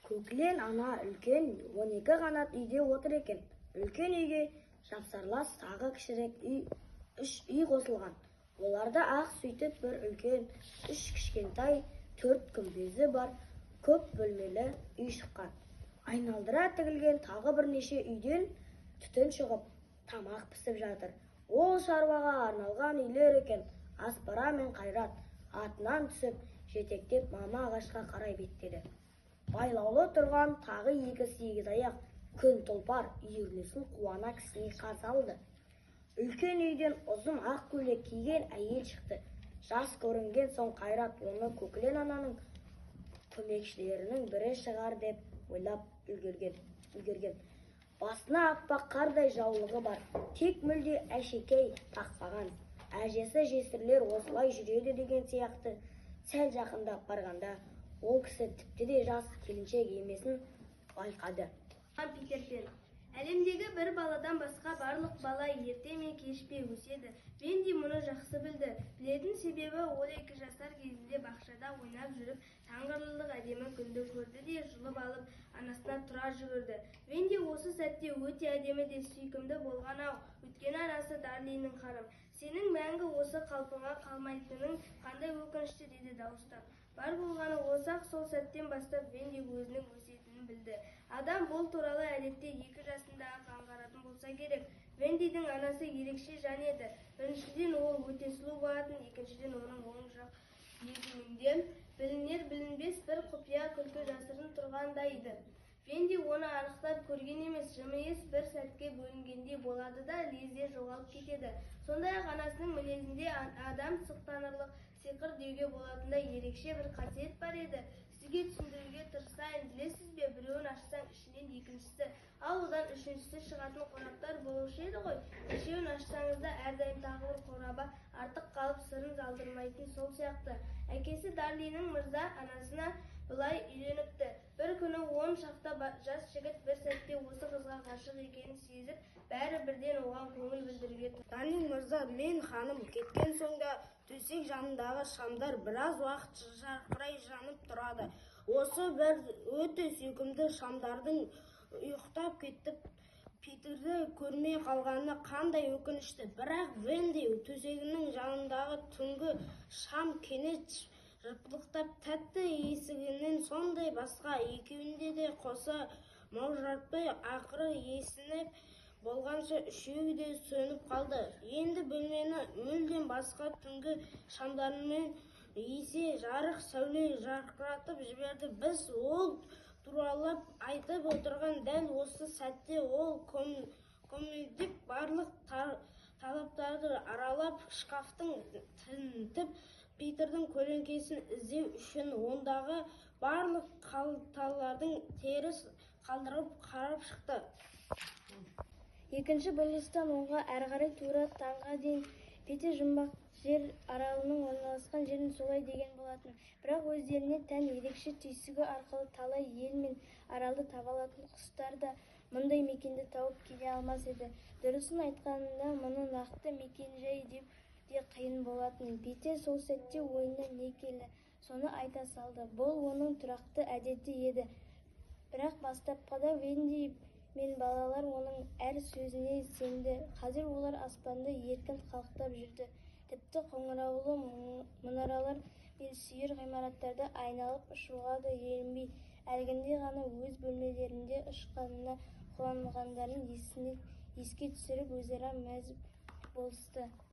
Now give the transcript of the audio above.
Көклен ана үлкен 12 қанат үйде отыр екен. Үлкен үйге жапсарлас тағы кішірек үш үй қосылған. Оларда ақ сөйтіп бір үлкен, үш кішкентай, 4 күмбезі бар көп бөлмелі үй шыққан. Айналдыра тігілген тағы бірнеше үйден түтін шығып, тамақ пісіп жатыр. Ол шаруаға арналған үйлер екен. Аспара мен Қайрат атынан түсіп, жетектеп мама ағашқа қарай беттеді. Байлаулы тұрған тағы 2 сегіз аяқ күн тұлпар үйірлесін қуана кісіне қарсы алды. Үлкен үйден ұзын ақ көйлек киген әйел шықты. Жас көрінген соң Қайрат оны Көклен ананың көмекшілерінің бірі шығар деп ойлап үлгерген. Басына аппақ қардай жаулығы бар, тек мүлде әшекей тақпаған. Әжесі жесірлер осылай жүреді деген сияқты. Сәл жақындап барғанда ол кісі тіпті де жас келіншек емесін байқады. Питер Пен. Әлемдегі бір баладан басқа барлық бала ерте ме кеш пе өседі. Венди мұны жақсы білді. Білетін себебі ол 2 жасар кезінде бақшада ойнап жүріп, таңғажайып әдемі күнді көрді де жұлып алып, анасына тұра жүгірді. Венди осы сәтте өте әдемі де сүйкімді болған-ау, өйткені анасы Дарлиның ханым. Сенің мәңгі осы қалпыңа қалмайтының қандай өкінішті, деді дауыстап. Бар болғаны олсақ, сол сәттен бастап Венди өзінің өсетінін білді. Адам бұл туралы әдетте 2 жасындағы аңғаратын болса керек. Вендидің анасы ерекше жан еді. Біріншіден ол өте сұлу болатын, екіншіден оның оң жақ иегінде білінер-білінбес бір құпия күлкі жасырын тұрғандайды. Венди оны анықтап көрген емес, жымиыс бір сәтке бөлінгендей болады да лезде жоғалып кетеді. Сондай-ақ анасының мінезінде адам сықтанарлық сиқыр деуге болатындай ерекше бір қасиет бар еді. Сізге түсіндіруге тырысайын, білесіз бе, біреуін ашсаң ішінен екіншісі, ал одан үшіншісі шығатын қораптар болушы еді ғой. Үшеуін ашсаңызда әрдайым тағы бір қораба артық қалып сырын алдырмайтын сол сияқты. Әкесі Дарлиның мырза анасына былай үйленіпті. Бір күні 10 шақта жас жігіт бір сәтте осы қызға ғашық екенін сезіп, бәрі бірден оған көңіл білдіруге тұрды. Дарлин мырза, мен ханым кеткен соңда төсек жанындағы шамдар біраз уақыт жарқырай жанып тұрады. Осы бір өте сүйкімді шамдардың ұйықтап кетіп, Питерді көрмей қалғаны қандай өкінішті. Бірақ Венди төсегінің жанындағы түнгі шам кенет жыпылықтап тәтті есігінен сондай басқа екеуінде де қоса маужыратпай ақыры есініп болғанша үшеуі де сөніп қалды. Енді бөлмені мүлдем басқа түнгі шамдарымен есе жарық сәуле жарқыратып жіберді. Біз ол туралы айтып отырған дәл осы сәтте ол көмілдеп барлық талаптарды аралап шкафтың тінтіп Питердің көлеңкесін іздеу үшін ондағы барлық қалталардың теріс қалдырып қарап шықты. Екінші бұрылыстан оңға әрі қарай тура таңға дейін Питер жұмбақ жер аралының орналасқан жерін солай деген болатын. Бірақ өздеріне тән ерекше түйсігі арқылы талай ел мен аралды таба алатын құстар да мұндай мекенді тауып келе алмас еді. Дұрысын айтқанында мұны нақты мекен-жай деп де қиын болатын. Питер сол сәтте ойына не келді, соны айта салды. Бұл оның тұрақты әдеті еді. Бірақ бастапқыда Венди мен балалар оның әр сөзіне сенді. Қазір олар аспанда еркін қалықтап жүрді. Тіпті қоңыраулы мұнаралар мен сүйір ғимараттарды айналып ұшуға да ерінбей, әлгінде ғана өз бөлмелерінде ұшқанына қуанғандарын еске түсіріп өзара мәз болысты.